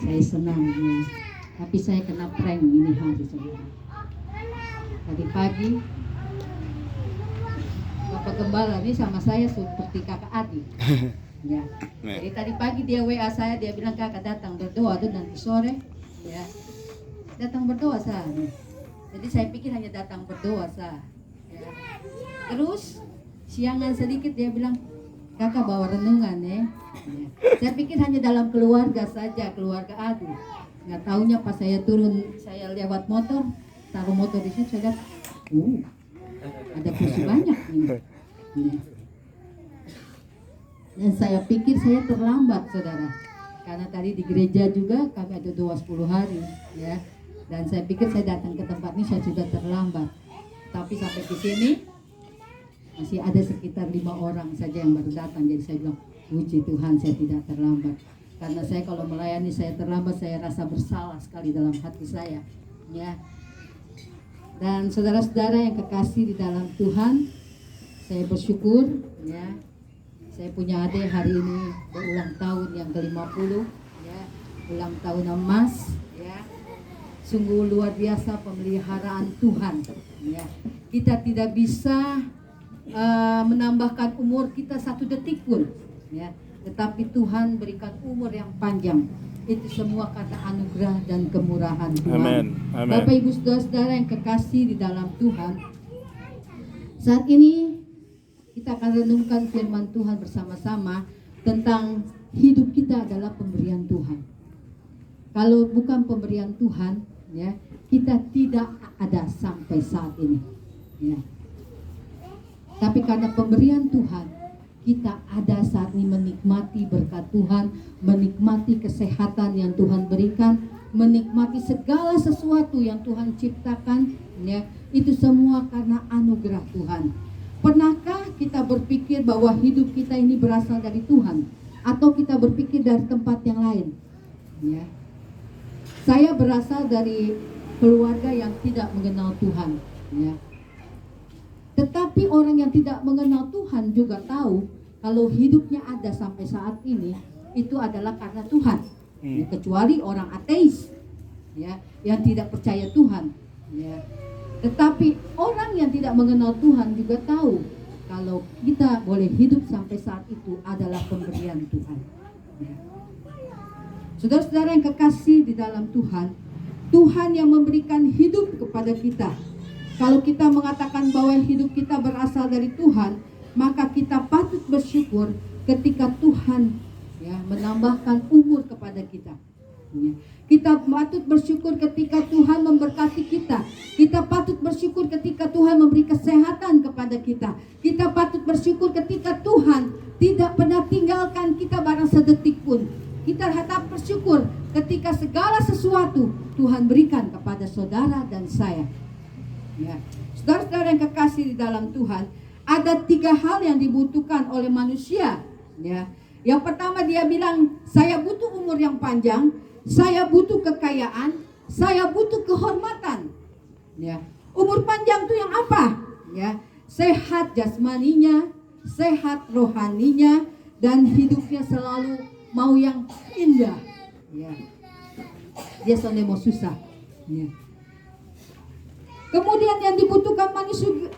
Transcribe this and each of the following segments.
Saya senang ya. Tapi saya kena prank ini hari saudara. Tadi pagi Bapak Gembala ini sama saya seperti kakak adik. Ya. Jadi tadi pagi dia WA saya, dia bilang kakak datang berdoa tuh nanti sore. Ya. Datang berdoa sah. Jadi saya pikir hanya datang berdoa sah. Ya. Terus siangan sedikit dia bilang kakak bawa renungan ya. Ya. Saya pikir hanya dalam keluarga saja, keluarga Adi. Nggak taunya pas saya turun, saya lewat motor, taruh motor di situ, saya lihat, ada kursi banyak ini. Ya. Dan saya pikir saya terlambat saudara, karena tadi di gereja juga kami ada doa 10 hari ya. Dan saya pikir saya datang ke tempat ini saya sudah terlambat. Tapi sampai di sini masih ada sekitar 5 orang saja yang baru datang. Jadi saya bilang, puji Tuhan saya tidak terlambat. Karena saya kalau melayani saya terlambat, saya rasa bersalah sekali dalam hati saya ya. Dan saudara-saudara yang kekasih di dalam Tuhan, saya bersyukur ya. Saya punya adik hari ini berulang tahun yang ke-50 ya, ulang tahun emas ya. Sungguh luar biasa pemeliharaan Tuhan ya. Kita tidak bisa menambahkan umur kita 1 detik pun ya, tetapi Tuhan berikan umur yang panjang. Itu semua karena anugerah dan kemurahan Tuhan. Amen. Amen. Bapak Ibu saudara-saudara yang kekasih di dalam Tuhan, saat ini kita akan renungkan firman Tuhan bersama-sama tentang hidup kita adalah pemberian Tuhan. Kalau bukan pemberian Tuhan ya, kita tidak ada sampai saat ini ya. Tapi karena pemberian Tuhan, kita ada saat ini menikmati berkat Tuhan, menikmati kesehatan yang Tuhan berikan, menikmati segala sesuatu yang Tuhan ciptakan ya. Itu semua karena anugerah Tuhan. Pernahkah kita berpikir bahwa hidup kita ini berasal dari Tuhan, atau kita berpikir dari tempat yang lain ya? Saya berasal dari keluarga yang tidak mengenal Tuhan ya. Tetapi orang yang tidak mengenal Tuhan juga tahu kalau hidupnya ada sampai saat ini itu adalah karena Tuhan ya, kecuali orang ateis ya, yang tidak percaya Tuhan ya. Tetapi orang yang tidak mengenal Tuhan juga tahu kalau kita boleh hidup sampai saat itu adalah pemberian Tuhan ya. Saudara-saudara yang kekasih di dalam Tuhan, Tuhan yang memberikan hidup kepada kita. Kalau kita mengatakan bahwa hidup kita berasal dari Tuhan, maka kita patut bersyukur ketika Tuhan ya menambahkan umur kepada kita ya. Kita patut bersyukur ketika Tuhan memberkati kita. Kita patut bersyukur ketika Tuhan memberi kesehatan kepada kita. Kita patut bersyukur ketika Tuhan tidak pernah tinggalkan kita barang sedetik pun. Kita tetap bersyukur ketika segala sesuatu Tuhan berikan kepada saudara dan saya ya. Saudara-saudara yang kekasih di dalam Tuhan, ada 3 hal yang dibutuhkan oleh manusia ya. Yang pertama dia bilang, saya butuh umur yang panjang, saya butuh kekayaan, saya butuh kehormatan ya. Umur panjang itu yang apa ya? Sehat jasmaninya, sehat rohaninya, dan hidupnya selalu mau yang indah ya. Dia selalu mau susah ya. Kemudian yang dibutuhkan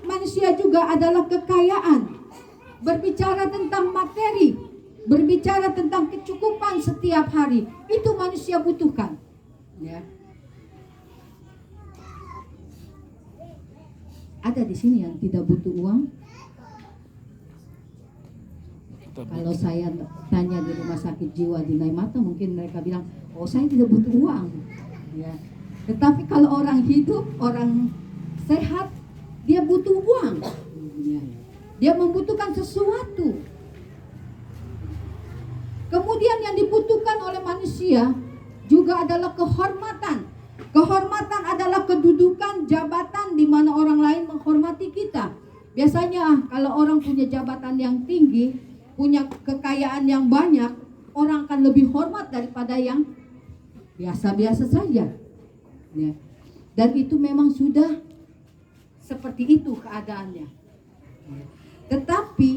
manusia juga adalah kekayaan. Berbicara tentang materi, berbicara tentang kecukupan setiap hari, itu manusia butuhkan ya. Ada di sini yang tidak butuh uang? Kalau saya tanya di rumah sakit jiwa di Naimata, mungkin mereka bilang, oh saya tidak butuh uang ya. Tetapi kalau orang hidup, orang sehat, dia butuh uang ya. Dia membutuhkan sesuatu. Kemudian yang dibutuhkan oleh manusia juga adalah kehormatan. Kehormatan adalah kedudukan, jabatan di mana orang lain menghormati kita. Biasanya kalau orang punya jabatan yang tinggi, punya kekayaan yang banyak, orang akan lebih hormat daripada yang biasa-biasa saja ya. Dan itu memang sudah seperti itu keadaannya ya. Tetapi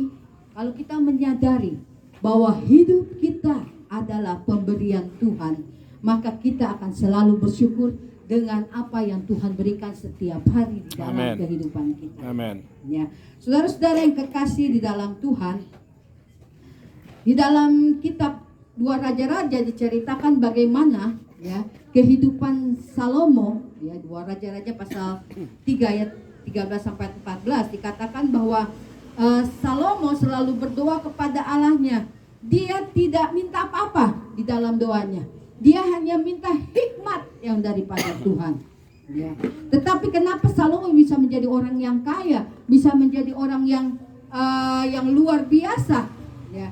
kalau kita menyadari bahwa hidup kita adalah pemberian Tuhan, maka kita akan selalu bersyukur dengan apa yang Tuhan berikan setiap hari di dalam Amen. kehidupan kita. Amen. Ya, saudara-saudara yang kekasih di dalam Tuhan, di dalam kitab 2 Raja-Raja diceritakan bagaimana ya kehidupan Salomo, ya 2 Raja-Raja pasal 3 ayat 13 sampai 14 dikatakan bahwa Salomo selalu berdoa kepada Allahnya. Dia tidak minta apa-apa di dalam doanya. Dia hanya minta hikmat yang daripada Tuhan. Ya. Tetapi kenapa Salomo bisa menjadi orang yang kaya, bisa menjadi orang yang luar biasa? Ya.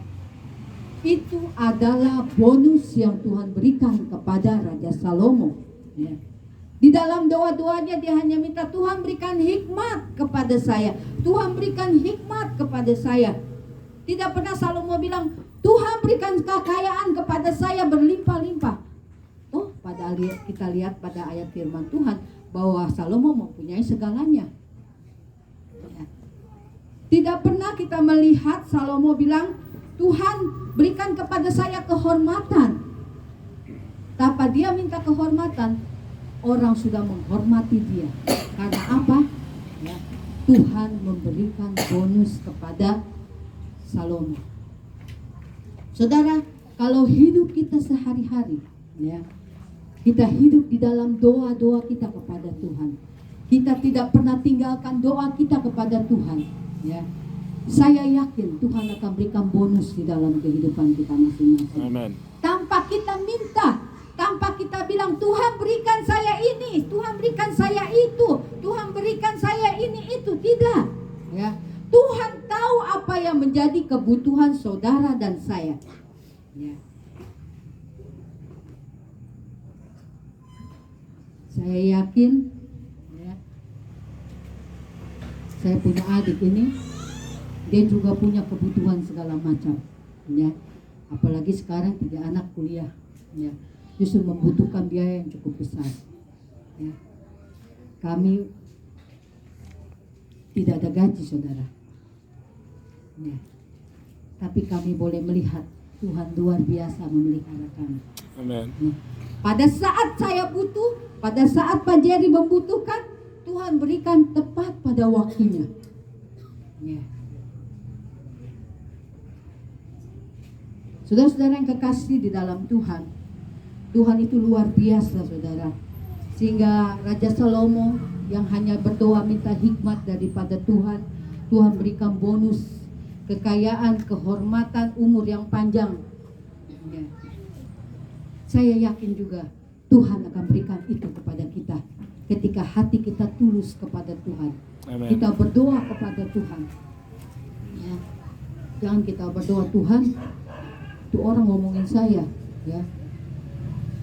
Itu adalah bonus yang Tuhan berikan kepada Raja Salomo. Ya. Di dalam doa-doanya dia hanya minta, Tuhan berikan hikmat kepada saya. Tuhan berikan hikmat kepada saya. Tidak pernah Salomo bilang, Tuhan berikan kekayaan kepada saya berlimpah-limpah. Oh, padahal kita lihat pada ayat firman Tuhan bahwa Salomo mempunyai segalanya. Ya. Tidak pernah kita melihat Salomo bilang, Tuhan berikan kepada saya kehormatan. Tanpa dia minta kehormatan, orang sudah menghormati dia. Karena apa? Ya, Tuhan memberikan bonus kepada Salomo. Saudara, kalau hidup kita sehari-hari, ya, kita hidup di dalam doa-doa kita kepada Tuhan. Kita tidak pernah tinggalkan doa kita kepada Tuhan. Ya, saya yakin Tuhan akan berikan bonus di dalam kehidupan kita masing-masing. Amen. Tanpa kita minta, tanpa kita bilang Tuhan berikan saya ini, Tuhan berikan saya itu, Tuhan berikan saya ini itu, tidak. Ya, Tuhan tahu apa yang menjadi kebutuhan saudara dan saya. Ya. Saya yakin, ya, saya punya adik ini, dia juga punya kebutuhan segala macam. Ya, apalagi sekarang 3 anak kuliah. Ya. Justru membutuhkan biaya yang cukup besar. Ya. Kami tidak ada gaji, saudara. Ya. Tapi kami boleh melihat Tuhan luar biasa memelihara kami. Amen. Ya. Pada saat saya butuh, pada saat Pak Jerry membutuhkan, Tuhan berikan tepat pada waktunya. Ya. Saudara-saudara yang kekasih di dalam Tuhan, Tuhan itu luar biasa, saudara. Sehingga Raja Salomo yang hanya berdoa minta hikmat daripada Tuhan, Tuhan berikan bonus kekayaan, kehormatan, umur yang panjang. Ya. Saya yakin juga Tuhan akan berikan itu kepada kita ketika hati kita tulus kepada Tuhan. Amen. Kita berdoa kepada Tuhan. Ya. Jangan kita berdoa, Tuhan, tuh orang ngomongin saya, ya,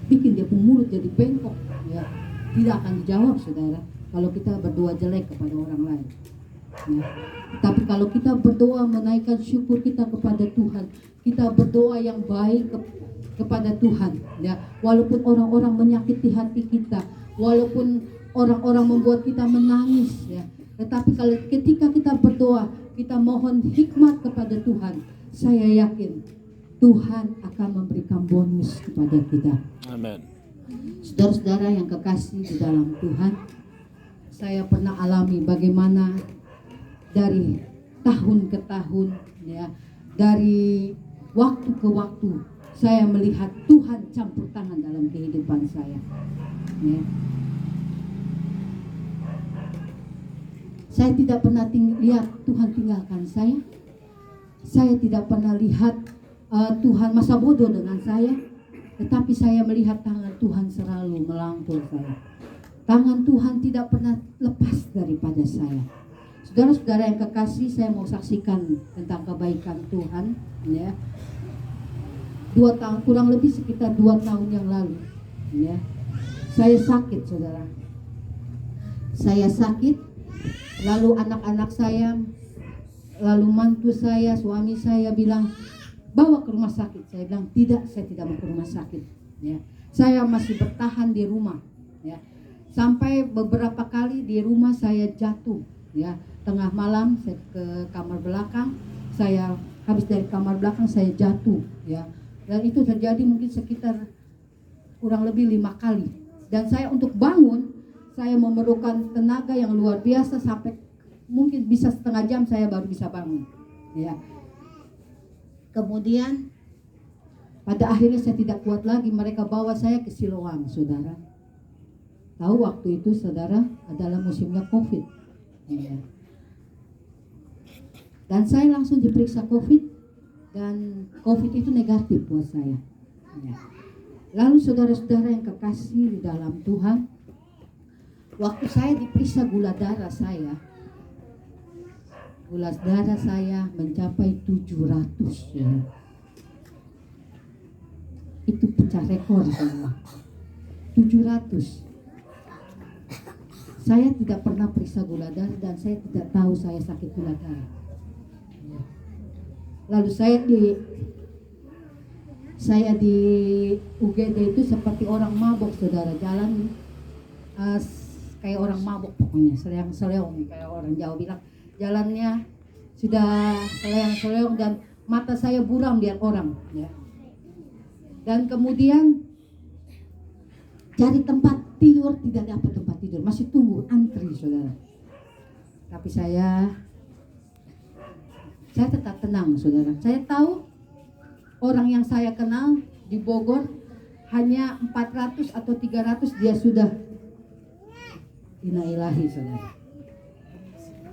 bikin dia punya mulut jadi bengkok, ya, tidak akan dijawab, saudara, kalau kita berdoa jelek kepada orang lain. Ya. Tapi kalau kita berdoa menaikkan syukur kita kepada Tuhan, kita berdoa yang baik kepada Tuhan, ya, walaupun orang-orang menyakiti hati kita, walaupun orang-orang membuat kita menangis, ya, tetapi kalau ketika kita berdoa, kita mohon hikmat kepada Tuhan, saya yakin Tuhan akan memberikan bonus kepada kita. Amen. Saudara-saudara yang kekasih di dalam Tuhan, saya pernah alami bagaimana dari tahun ke tahun, ya, dari waktu ke waktu, saya melihat Tuhan campur tangan dalam kehidupan saya. Ya. Saya tidak pernah lihat Tuhan tinggalkan saya. Saya tidak pernah lihat Tuhan masa bodoh dengan saya. Tetapi saya melihat tangan Tuhan selalu melangkul saya. Tangan Tuhan tidak pernah lepas daripada saya. Saudara-saudara yang kekasih, saya mau saksikan tentang kebaikan Tuhan. Ya. 2 tahun, kurang lebih sekitar 2 tahun yang lalu. Ya. Saya sakit, saudara. Saya sakit, lalu anak-anak saya, lalu mantu saya, suami saya bilang, bawa ke rumah sakit. Saya bilang, tidak, saya tidak mau ke rumah sakit. Ya. Saya masih bertahan di rumah. Ya. Sampai beberapa kali di rumah saya jatuh. Ya. Tengah malam saya ke kamar belakang, saya habis dari kamar belakang saya jatuh. Ya. Dan itu terjadi mungkin sekitar kurang lebih 5 kali. Dan saya untuk bangun, saya memerlukan tenaga yang luar biasa sampai mungkin bisa setengah jam saya baru bisa bangun. Ya. Kemudian pada akhirnya saya tidak kuat lagi, mereka bawa saya ke Siloam, saudara. Tahu waktu itu saudara adalah musimnya COVID. Ya. Dan saya langsung diperiksa COVID dan COVID itu negatif buat saya. Ya. Lalu saudara-saudara yang kekasih di dalam Tuhan, waktu saya diperiksa gula darah saya mencapai 700. Ya. Itu pecah rekor semua. 700. Saya tidak pernah periksa gula darah dan saya tidak tahu saya sakit gula darah. Lalu saya di UGD itu seperti orang mabok, saudara, jalan kayak orang mabok pokoknya, seleong kayak orang Jawa bilang, jalannya sudah seleong dan mata saya buram lihat orang, ya. Dan kemudian cari tempat tidur, tidak dapat tempat tidur, masih tunggu antri, saudara. Tapi saya tetap tenang, saudara. Saya tahu orang yang saya kenal di Bogor hanya 400 atau 300 dia sudah innalillahi, saudara.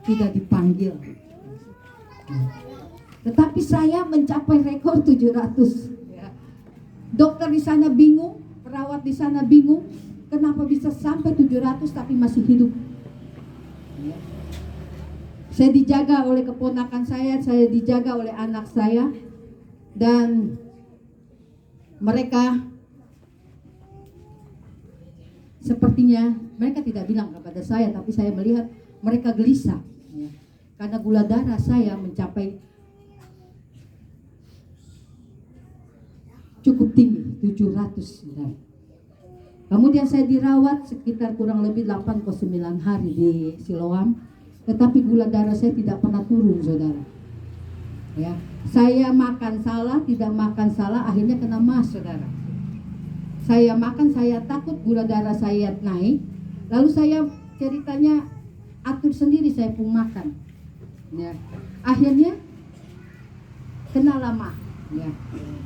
Tidak dipanggil. Tetapi saya mencapai rekor 700. Dokter di sana bingung, perawat di sana bingung, kenapa bisa sampai 700 tapi masih hidup. Saya dijaga oleh keponakan saya dijaga oleh anak saya, dan mereka sepertinya mereka tidak bilang kepada saya, tapi saya melihat mereka gelisah, ya, karena gula darah saya mencapai cukup tinggi, 700. Ya. Kemudian saya dirawat sekitar kurang lebih 8 ke 9 hari di Siloam, tetapi gula darah saya tidak pernah turun, saudara. Ya, saya makan salah, tidak makan salah, akhirnya kena MAS, saudara. Saya makan, saya takut gula darah saya naik, lalu saya ceritanya atur sendiri saya pun makan. Ya, akhirnya kena lama. Ya.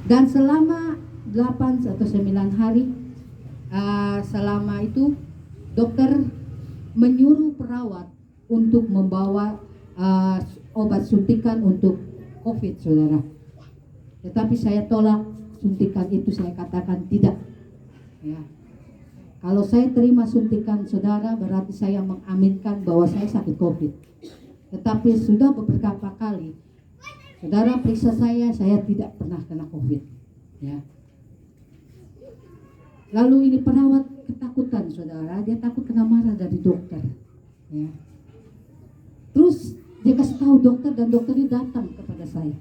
Dan selama 8 atau 9 hari, selama itu dokter menyuruh perawat untuk membawa obat suntikan untuk COVID, saudara. Tetapi saya tolak suntikan itu, saya katakan tidak. Ya. Kalau saya terima suntikan, saudara, berarti saya mengaminkan bahwa saya sakit COVID. Tetapi sudah beberapa kali saudara periksa saya tidak pernah kena COVID. Ya. Lalu ini perawat ketakutan, saudara, dia takut kena marah dari dokter. Ya. Terus dia kasih tahu dokter, dan dokter ini datang kepada saya.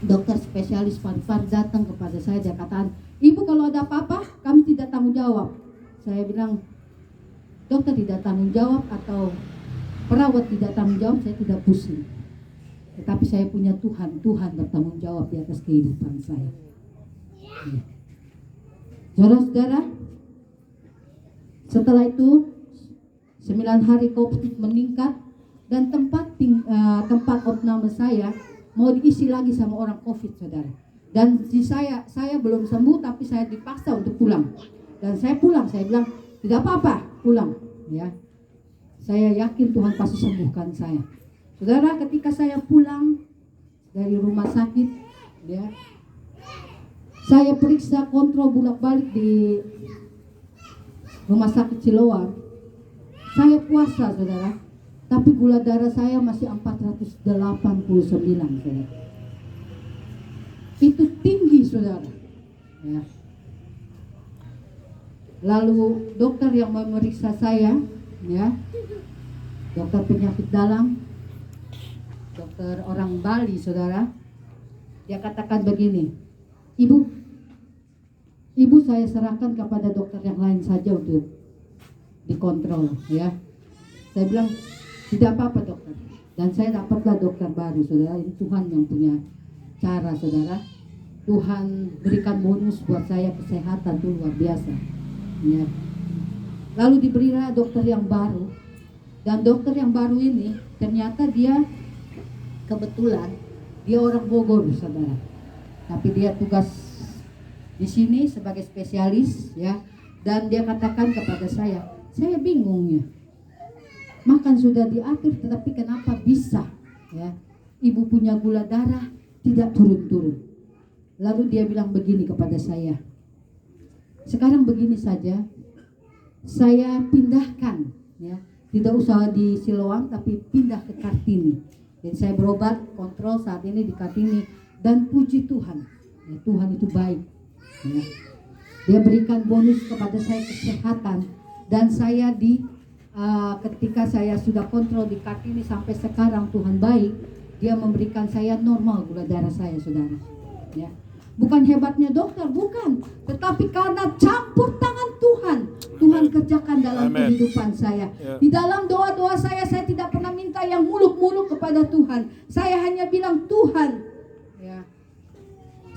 Dokter spesialis paru-paru datang kepada saya, dia katakan, "Ibu, kalau ada apa-apa kami tidak tanggung jawab." Saya bilang, dokter tidak tanggung jawab atau perawat tidak tanggung jawab, saya tidak pusing. Tetapi saya punya Tuhan bertanggung jawab di atas kehidupan saya. Ya. Saudara-saudara, setelah itu 9 hari COVID meningkat, dan tempat opname saya mau diisi lagi sama orang COVID, saudara. Dan saya belum sembuh, tapi saya dipaksa untuk pulang. Dan saya pulang, saya bilang tidak apa-apa, pulang. Ya, saya yakin Tuhan pasti sembuhkan saya. Saudara, ketika saya pulang dari rumah sakit, ya, saya periksa kontrol bolak-balik di rumah sakit Siloam. Saya puasa, saudara, tapi gula darah saya masih 489, saudara. Itu tinggi, saudara. Ya. Lalu dokter yang memeriksa saya, ya, dokter penyakit dalam, dokter orang Bali, saudara, dia katakan begini, ibu saya serahkan kepada dokter yang lain saja untuk dikontrol, ya. Saya bilang tidak apa-apa, dokter. Dan saya dapatlah dokter baru, saudara. Ini Tuhan yang punya cara, saudara. Tuhan berikan bonus buat saya kesehatan tuh luar biasa. Ya. Lalu diberilah dokter yang baru, dan dokter yang baru ini ternyata dia kebetulan dia orang Bogor, saudara. Tapi dia tugas di sini sebagai spesialis, ya. Dan dia katakan kepada saya bingung ya. Makan sudah diatur, tetapi kenapa bisa, ya? Ibu punya gula darah tidak turun-turun. Lalu dia bilang begini kepada saya, sekarang begini saja, saya pindahkan, ya, tidak usah di Siloam tapi pindah ke Kartini. Jadi saya berobat kontrol saat ini di Kartini, dan puji Tuhan, ya, Tuhan itu baik, ya. Dia berikan bonus kepada saya kesehatan, dan saya ketika saya sudah kontrol di Kartini sampai sekarang Tuhan baik, dia memberikan saya normal gula darah saya, saudara, ya. Bukan hebatnya dokter, bukan, tetapi karena campur tangan Tuhan. Tuhan kerjakan dalam kehidupan saya. Di dalam doa-doa saya tidak pernah minta yang muluk-muluk kepada Tuhan. Saya hanya bilang, Tuhan, ya,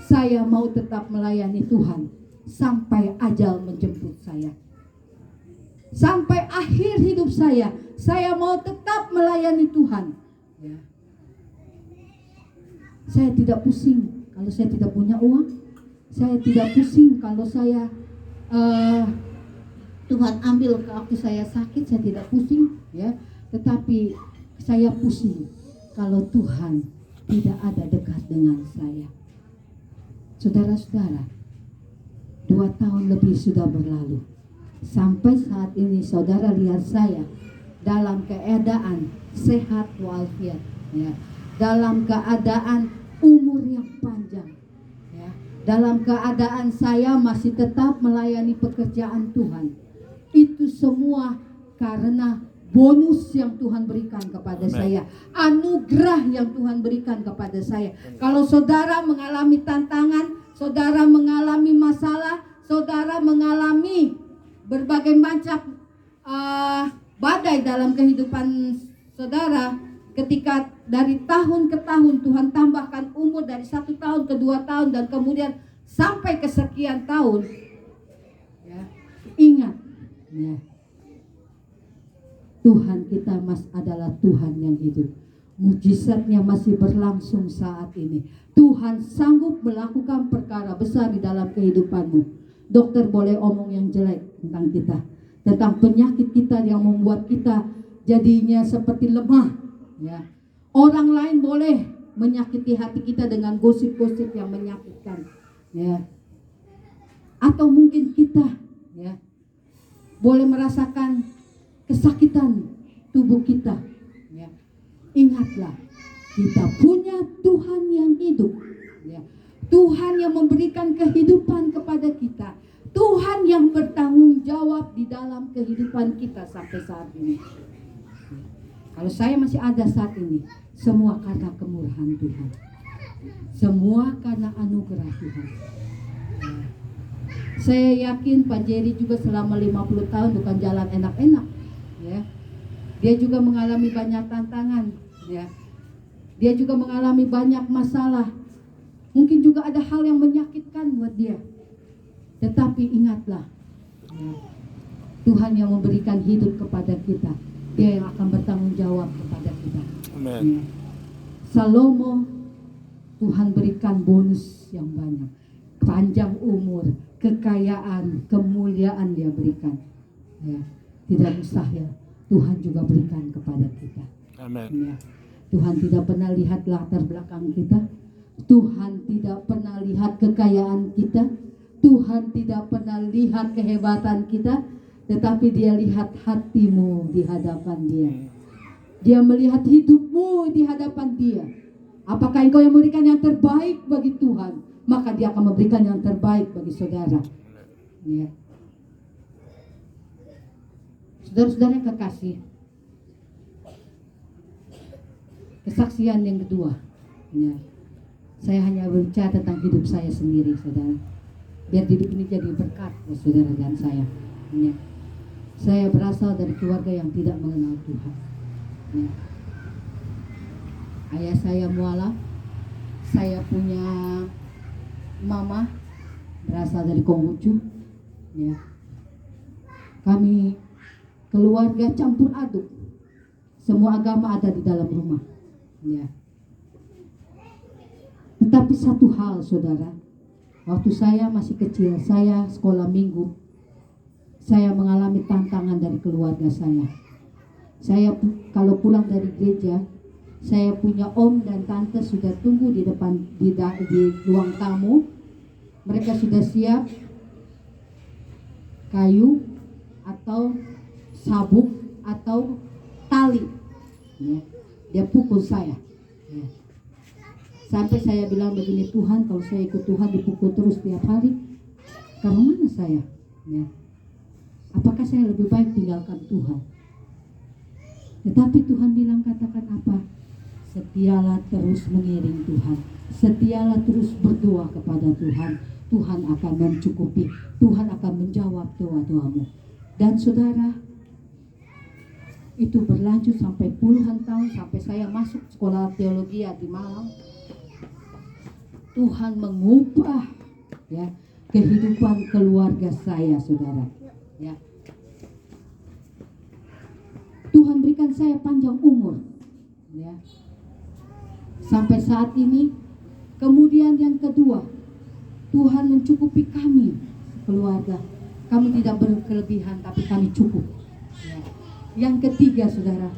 saya mau tetap melayani Tuhan sampai ajal menjemput saya. Sampai akhir hidup saya mau tetap melayani Tuhan, ya. Saya tidak pusing kalau saya tidak punya uang. Saya tidak pusing kalau saya Tuhan ambil waktu saya sakit, saya tidak pusing, ya. Tetapi saya pusing kalau Tuhan tidak ada dekat dengan saya. Saudara-saudara, 2 tahun lebih sudah berlalu. Sampai saat ini saudara lihat saya dalam keadaan sehat walafiat, ya. Dalam keadaan umur yang panjang, ya. Dalam keadaan saya masih tetap melayani pekerjaan Tuhan. Itu semua karena bonus yang Tuhan berikan kepada saya, anugerah yang Tuhan berikan kepada saya. Kalau saudara mengalami tantangan, saudara mengalami masalah, saudara mengalami berbagai macam badai dalam kehidupan saudara, ketika dari tahun ke tahun Tuhan tambahkan umur dari 1 tahun ke 2 tahun dan kemudian sampai ke sekian tahun, ya, ingat, ya, Tuhan kita adalah Tuhan yang hidup. Mujizatnya masih berlangsung saat ini. Tuhan sanggup melakukan perkara besar di dalam kehidupanmu. Dokter boleh omong yang jelek tentang kita, tentang penyakit kita yang membuat kita jadinya seperti lemah, ya. Orang lain boleh menyakiti hati kita dengan gosip-gosip yang menyakitkan, ya. Atau mungkin kita, ya, boleh merasakan kesakitan tubuh kita, ya. Ingatlah, kita punya Tuhan yang hidup, ya. Tuhan yang memberikan kehidupan kepada kita, Tuhan yang bertanggung jawab di dalam kehidupan kita sampai saat ini. Kalau saya masih ada saat ini, semua karena kemurahan Tuhan, semua karena anugerah Tuhan. Saya yakin Pak Jerry juga selama 50 tahun bukan jalan enak-enak, ya. Dia juga mengalami banyak tantangan, ya. Dia juga mengalami banyak masalah. Mungkin juga ada hal yang menyakitkan buat dia. Tetapi ingatlah, ya, Tuhan yang memberikan hidup kepada kita, Dia yang akan bertanggung jawab kepada kita. Amen. Ya. Salomo, Tuhan berikan bonus yang banyak, panjang umur, kekayaan, kemuliaan Dia berikan, ya. Tidak mustahil Tuhan juga berikan kepada kita. Amen. Ya. Tuhan tidak pernah lihat latar belakang kita, Tuhan tidak pernah lihat kekayaan kita, Tuhan tidak pernah lihat kehebatan kita, tetapi Dia lihat hatimu di hadapan Dia. Dia melihat hidupmu di hadapan Dia. Apakah engkau yang memberikan yang terbaik bagi Tuhan, maka Dia akan memberikan yang terbaik bagi saudara, ya. Saudara-saudara yang kekasih, kesaksian yang kedua, ya. Saya hanya berbicara tentang hidup saya sendiri, saudara. Biar hidup ini jadi berkat buat saudara dan saya, ya. Saya berasal dari keluarga yang tidak mengenal Tuhan, ya. Ayah saya mualaf. Saya punya mama berasal dari Konghucu, ya. Kami keluarga campur aduk, semua agama ada di dalam rumah, ya. Tetapi satu hal, saudara, waktu saya masih kecil, saya sekolah minggu, saya mengalami tantangan dari keluarga saya. Saya kalau pulang dari gereja, saya punya om dan tante sudah tunggu di depan di ruang tamu. Mereka sudah siap kayu atau sabuk atau tali, ya. Dia pukul saya, ya. Sampai saya bilang begini, Tuhan, kalau saya ikut Tuhan dipukul terus tiap hari, ke mana saya, ya? Apakah saya lebih baik tinggalkan Tuhan? Tetapi Tuhan bilang, katakan apa? Setialah terus mengiring Tuhan, setialah terus berdoa kepada Tuhan. Tuhan akan mencukupi, Tuhan akan menjawab doa-doamu. Dan saudara, itu berlanjut sampai puluhan tahun, sampai saya masuk sekolah teologi di Malang. Tuhan mengubah, ya, kehidupan keluarga saya, saudara, ya. Tuhan berikan saya panjang umur, ya, sampai saat ini. Kemudian yang kedua, Tuhan mencukupi kami keluarga. Kami tidak berkelebihan, tapi kami cukup, ya. Yang ketiga, saudara,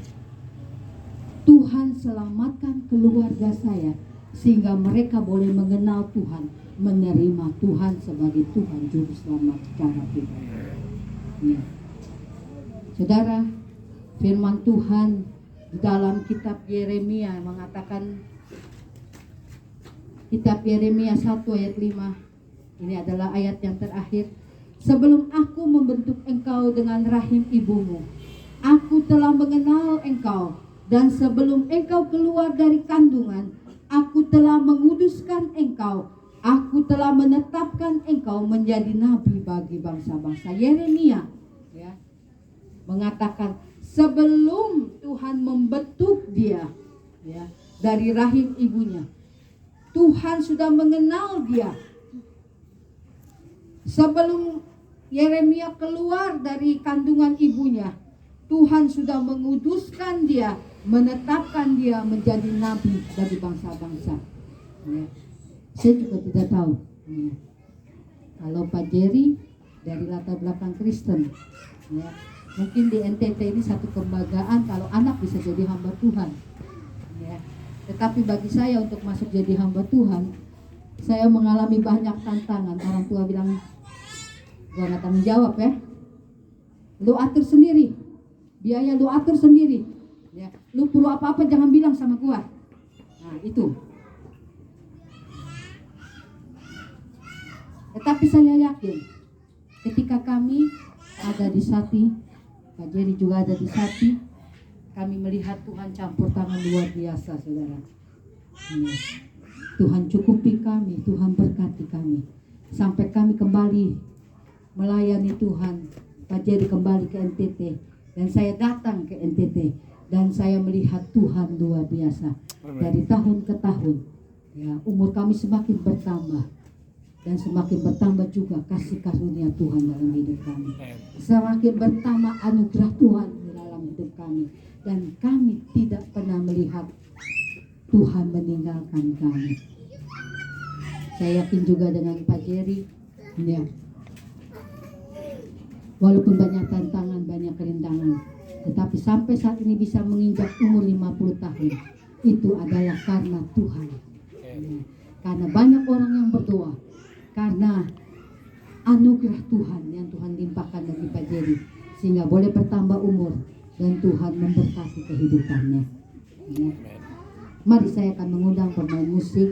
Tuhan selamatkan keluarga saya sehingga mereka boleh mengenal Tuhan, menerima Tuhan sebagai Tuhan Juru Selamat secara pribadi, ya. Saudara, firman Tuhan di dalam kitab Yeremia mengatakan, kitab Yeremia 1 ayat 5, ini adalah ayat yang terakhir. Sebelum aku membentuk engkau dengan rahim ibumu, aku telah mengenal engkau, dan sebelum engkau keluar dari kandungan, aku telah menguduskan engkau. Aku telah menetapkan engkau menjadi nabi bagi bangsa-bangsa. Yeremia, ya, mengatakan sebelum Tuhan membentuk dia, ya, dari rahim ibunya, Tuhan sudah mengenal dia. Sebelum Yeremia keluar dari kandungan ibunya, Tuhan sudah menguduskan dia, menetapkan dia menjadi nabi bagi bangsa-bangsa, ya. Saya juga tidak tahu, ya, kalau Pak Jerry dari latar belakang Kristen, ya, mungkin di NTT ini satu kebanggaan kalau anak bisa jadi hamba Tuhan, ya. Tetapi bagi saya untuk masuk jadi hamba Tuhan, saya mengalami banyak tantangan. Orang tua bilang, gua nggak tanggung jawab, ya, lu atur sendiri, biaya lu atur sendiri, ya, lu perlu apa-apa jangan bilang sama gua. Nah itu. Tetapi saya yakin ketika kami ada di Sati, Pak Jerry juga ada di Sati, kami melihat Tuhan campur tangan luar biasa, saudara. Ya. Tuhan cukupi kami, Tuhan berkati kami, sampai kami kembali melayani Tuhan. Pak Jerry kembali ke NTT, dan saya datang ke NTT, dan saya melihat Tuhan luar biasa. Dari tahun ke tahun, ya, umur kami semakin bertambah, dan semakin bertambah juga kasih karunia Tuhan dalam hidup kami. Semakin bertambah anugerah Tuhan dalam hidup kami, dan kami tidak pernah melihat Tuhan meninggalkan kami. Saya yakin juga dengan Pak Jerry, ya, walaupun banyak tantangan, banyak kerintangan, tetapi sampai saat ini bisa menginjak umur 50 tahun, itu adalah karena Tuhan, ya. Karena banyak orang yang berdoa, karena anugerah Tuhan yang Tuhan limpahkan bagi Pak Jerry, sehingga boleh bertambah umur dan Tuhan memberkati kehidupannya, ya. Mari saya akan mengundang pemain musik